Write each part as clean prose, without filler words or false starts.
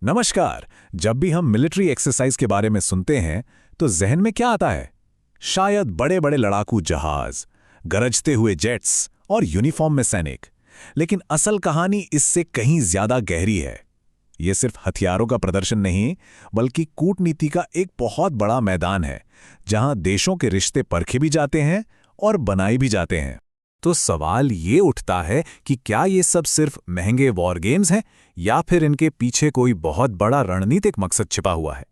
नमस्कार। जब भी हम मिलिट्री एक्सरसाइज के बारे में सुनते हैं तो जहन में क्या आता है? शायद बड़े बड़े लड़ाकू जहाज, गरजते हुए जेट्स और यूनिफॉर्म में सैनिक। लेकिन असल कहानी इससे कहीं ज्यादा गहरी है। ये सिर्फ हथियारों का प्रदर्शन नहीं, बल्कि कूटनीति का एक बहुत बड़ा मैदान है, जहां देशों के रिश्ते परखे भी जाते हैं और बनाए भी जाते हैं। तो सवाल ये उठता है कि क्या ये सब सिर्फ महंगे वॉर गेम्स हैं या फिर इनके पीछे कोई बहुत बड़ा रणनीतिक मकसद छिपा हुआ है?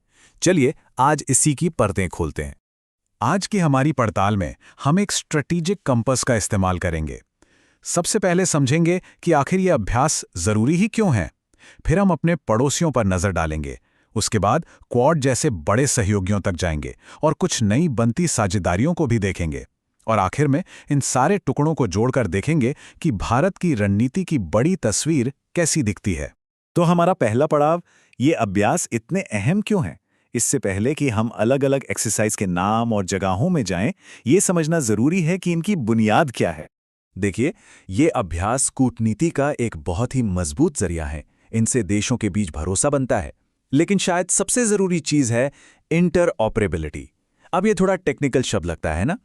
चलिए आज इसी की परतें खोलते हैं। आज की हमारी पड़ताल में हम एक स्ट्रेटेजिक कंपास का इस्तेमाल करेंगे। सबसे पहले समझेंगे कि आखिर ये अभ्यास जरूरी ही क्यों है। फिर हम अपने पड़ोसियों पर नजर डालेंगे। उसके बाद क्वाड जैसे बड़े सहयोगियों तक जाएंगे और कुछ नई बनती साझेदारियों को भी देखेंगे। और आखिर में इन सारे टुकड़ों को जोड़कर देखेंगे कि भारत की रणनीति की बड़ी तस्वीर कैसी दिखती है। तो हमारा पहला पड़ाव, ये अभ्यास इतने अहम क्यों है? इससे पहले कि हम अलग अलग एक्सरसाइज के नाम और जगहों में जाएं, ये समझना जरूरी है कि इनकी बुनियाद क्या है। देखिए, ये अभ्यास कूटनीति का एक बहुत ही मजबूत जरिया है। इनसे देशों के बीच भरोसा बनता है। लेकिन शायद सबसे जरूरी चीज है इंटरऑपरेबिलिटी। अब ये थोड़ा टेक्निकल शब्द लगता है ना?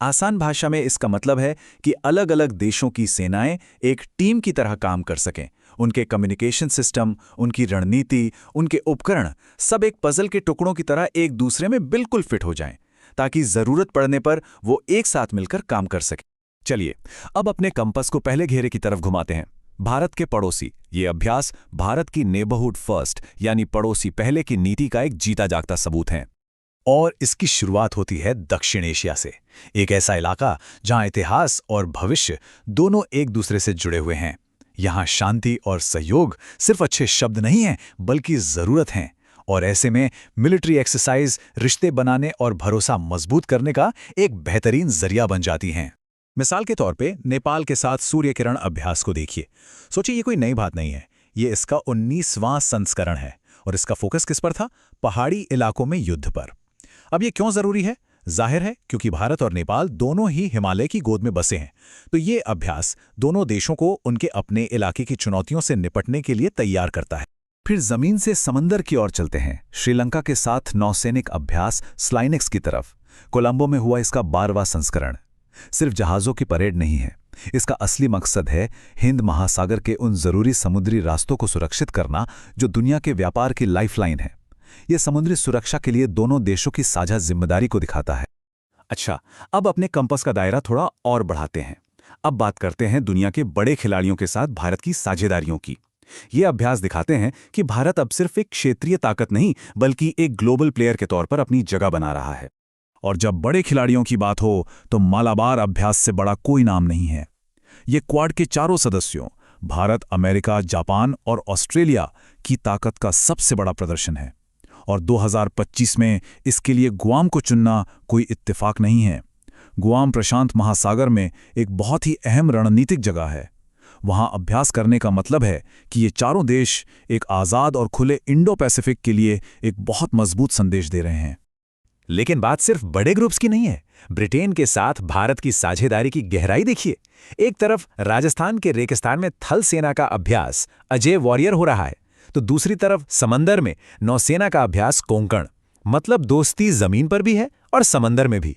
आसान भाषा में इसका मतलब है कि अलग अलग देशों की सेनाएं एक टीम की तरह काम कर सकें। उनके कम्युनिकेशन सिस्टम, उनकी रणनीति, उनके उपकरण सब एक पजल के टुकड़ों की तरह एक दूसरे में बिल्कुल फिट हो जाएं, ताकि जरूरत पड़ने पर वो एक साथ मिलकर काम कर सकें। चलिए अब अपने कंपास को पहले घेरे की तरफ घुमाते हैं। भारत के पड़ोसी। ये अभ्यास भारत की नेबरहुड फर्स्ट यानी पड़ोसी पहले की नीति का एक जीता जागता सबूत है। और इसकी शुरुआत होती है दक्षिण एशिया से, एक ऐसा इलाका जहां इतिहास और भविष्य दोनों एक दूसरे से जुड़े हुए हैं। यहां शांति और सहयोग सिर्फ अच्छे शब्द नहीं हैं, बल्कि जरूरत हैं। और ऐसे में मिलिट्री एक्सरसाइज रिश्ते बनाने और भरोसा मजबूत करने का एक बेहतरीन जरिया बन जाती हैं। मिसाल के तौर पे नेपाल के साथ सूर्य किरण अभ्यास को देखिए। सोचिए, ये कोई नई बात नहीं है। ये इसका 19वां संस्करण है और इसका फोकस किस पर था? पहाड़ी इलाकों में युद्ध पर। अब ये क्यों जरूरी है? जाहिर है क्योंकि भारत और नेपाल दोनों ही हिमालय की गोद में बसे हैं। तो ये अभ्यास दोनों देशों को उनके अपने इलाके की चुनौतियों से निपटने के लिए तैयार करता है। फिर जमीन से समंदर की ओर चलते हैं, श्रीलंका के साथ नौसैनिक अभ्यास स्लाइनेक्स की तरफ। कोलंबो में हुआ इसका 12वां संस्करण। सिर्फ जहाजों की परेड नहीं है, इसका असली मकसद है हिंद महासागर के उन जरूरी समुद्री रास्तों को सुरक्षित करना जो दुनिया के व्यापार की लाइफलाइन है। यह समुद्री सुरक्षा के लिए दोनों देशों की साझा जिम्मेदारी को दिखाता है। अच्छा, अब अपने कंपास का दायरा थोड़ा और बढ़ाते हैं। अब बात करते हैं दुनिया के बड़े खिलाड़ियों के साथ भारत की साझेदारियों की। ये अभ्यास दिखाते हैं कि भारत अब सिर्फ एक क्षेत्रीय ताकत नहीं, बल्कि एक ग्लोबल प्लेयर के तौर पर अपनी जगह बना रहा है। और जब बड़े खिलाड़ियों की बात हो तो मालाबार अभ्यास से बड़ा कोई नाम नहीं है। ये क्वाड के चारों सदस्यों भारत, अमेरिका, जापान और ऑस्ट्रेलिया की ताकत का सबसे बड़ा प्रदर्शन है। और 2025 में इसके लिए गुआम को चुनना कोई इत्तेफाक नहीं है। गुआम प्रशांत महासागर में एक बहुत ही अहम रणनीतिक जगह है। वहां अभ्यास करने का मतलब है कि ये चारों देश एक आज़ाद और खुले इंडो पैसिफिक के लिए एक बहुत मजबूत संदेश दे रहे हैं। लेकिन बात सिर्फ बड़े ग्रुप्स की नहीं है। ब्रिटेन के साथ भारत की साझेदारी की गहराई देखिए। एक तरफ राजस्थान के रेगिस्तान में थल सेना का अभ्यास अजय वॉरियर हो रहा है, तो दूसरी तरफ समंदर में नौसेना का अभ्यास कोंकण। मतलब दोस्ती जमीन पर भी है और समंदर में भी।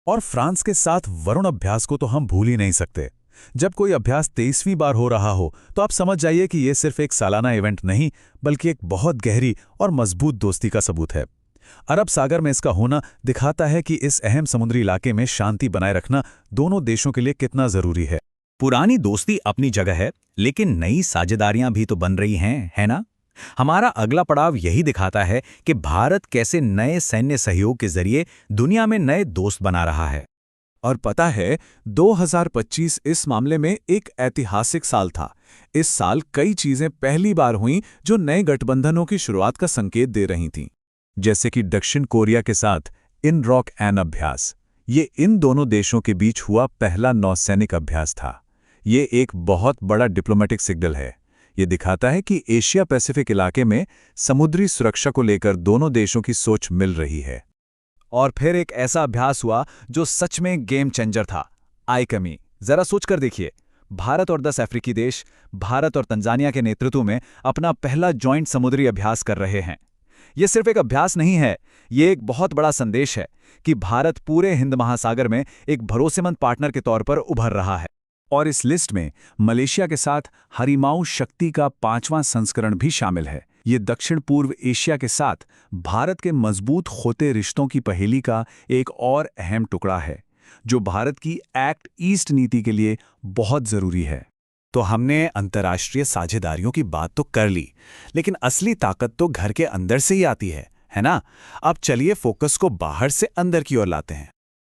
और फ्रांस के साथ वरुण अभ्यास को तो हम भूल ही नहीं सकते। जब कोई अभ्यास 23वीं बार हो रहा हो तो आप समझ जाइए कि यह सिर्फ एक सालाना इवेंट नहीं, बल्कि एक बहुत गहरी और मजबूत दोस्ती का सबूत है। अरब सागर में इसका होना दिखाता है कि इस अहम समुद्री इलाके में शांति बनाए रखना दोनों देशों के लिए कितना जरूरी है। पुरानी दोस्ती अपनी जगह है, लेकिन नई साझेदारियां भी तो बन रही हैं, है ना? हमारा अगला पड़ाव यही दिखाता है कि भारत कैसे नए सैन्य सहयोग के जरिए दुनिया में नए दोस्त बना रहा है। और पता है, 2025 इस मामले में एक ऐतिहासिक साल था। इस साल कई चीजें पहली बार हुईं जो नए गठबंधनों की शुरुआत का संकेत दे रही थीं। जैसे कि दक्षिण कोरिया के साथ इनरॉक एन अभ्यास। ये इन दोनों देशों के बीच हुआ पहला नौसैनिक अभ्यास था। ये एक बहुत बड़ा डिप्लोमेटिक सिग्नल है। ये दिखाता है कि एशिया पैसिफिक इलाके में समुद्री सुरक्षा को लेकर दोनों देशों की सोच मिल रही है। और फिर एक ऐसा अभ्यास हुआ जो सच में गेम चेंजर था, आईकमी। जरा सोचकर देखिए, भारत और 10 अफ्रीकी देश भारत और तंजानिया के नेतृत्व में अपना पहला जॉइंट समुद्री अभ्यास कर रहे हैं। ये सिर्फ एक अभ्यास नहीं है, ये एक बहुत बड़ा संदेश है कि भारत पूरे हिंद महासागर में एक भरोसेमंद पार्टनर के तौर पर उभर रहा है। और इस लिस्ट में मलेशिया के साथ हरिमाऊ शक्ति का 5वां संस्करण भी शामिल है। ये दक्षिण पूर्व एशिया के साथ भारत के मजबूत होते रिश्तों की पहेली का एक और अहम टुकड़ा है, जो भारत की एक्ट ईस्ट नीति के लिए बहुत जरूरी है। तो हमने अंतर्राष्ट्रीय साझेदारियों की बात तो कर ली, लेकिन असली ताकत तो घर के अंदर से ही आती है ना? अब चलिए फोकस को बाहर से अंदर की ओर लाते हैं।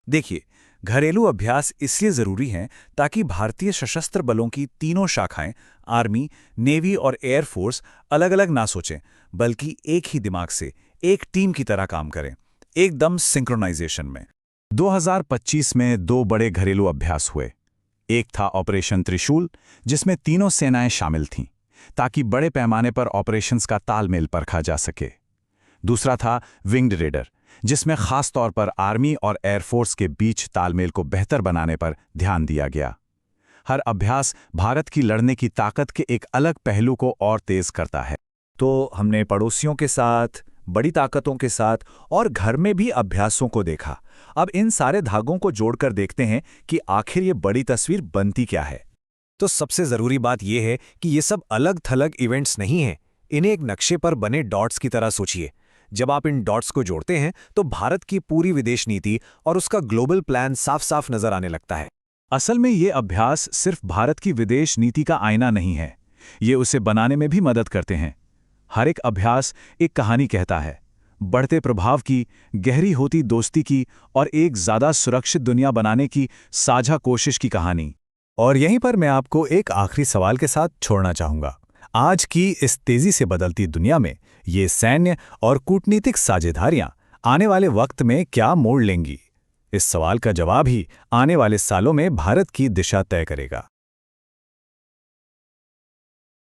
देखिए, घरेलू अभ्यास इसलिए जरूरी हैं ताकि भारतीय सशस्त्र बलों की तीनों शाखाएं आर्मी, नेवी और एयरफोर्स अलग अलग ना सोचें, बल्कि एक ही दिमाग से एक टीम की तरह काम करें, एकदम सिंक्रोनाइजेशन में। 2025 में 2 बड़े घरेलू अभ्यास हुए। एक था ऑपरेशन त्रिशूल, जिसमें तीनों सेनाएं शामिल थीं, ताकि बड़े पैमाने पर ऑपरेशंस का तालमेल परखा जा सके। दूसरा था विंग्ड रेडर, जिसमें खास तौर पर आर्मी और एयरफोर्स के बीच तालमेल को बेहतर बनाने पर ध्यान दिया गया। हर अभ्यास भारत की लड़ने की ताकत के एक अलग पहलू को और तेज करता है। तो हमने पड़ोसियों के साथ, बड़ी ताकतों के साथ और घर में भी अभ्यासों को देखा। अब इन सारे धागों को जोड़कर देखते हैं कि आखिर ये बड़ी तस्वीर बनती क्या है। तो सबसे जरूरी बात यह है कि ये सब अलग थलग इवेंट्स नहीं हैं। इन्हें एक नक्शे पर बने डॉट्स की तरह सोचिए। जब आप इन डॉट्स को जोड़ते हैं तो भारत की पूरी विदेश नीति और उसका ग्लोबल प्लान साफ साफ नजर आने लगता है। असल में ये अभ्यास सिर्फ भारत की विदेश नीति का आईना नहीं है, ये उसे बनाने में भी मदद करते हैं। हर एक अभ्यास एक कहानी कहता है, बढ़ते प्रभाव की, गहरी होती दोस्ती की और एक ज़्यादा सुरक्षित दुनिया बनाने की साझा कोशिश की कहानी। और यहीं पर मैं आपको एक आखिरी सवाल के साथ छोड़ना चाहूँगा। आज की इस तेज़ी से बदलती दुनिया में ये सैन्य और कूटनीतिक साझेदारियां आने वाले वक्त में क्या मोड़ लेंगी? इस सवाल का जवाब ही आने वाले सालों में भारत की दिशा तय करेगा।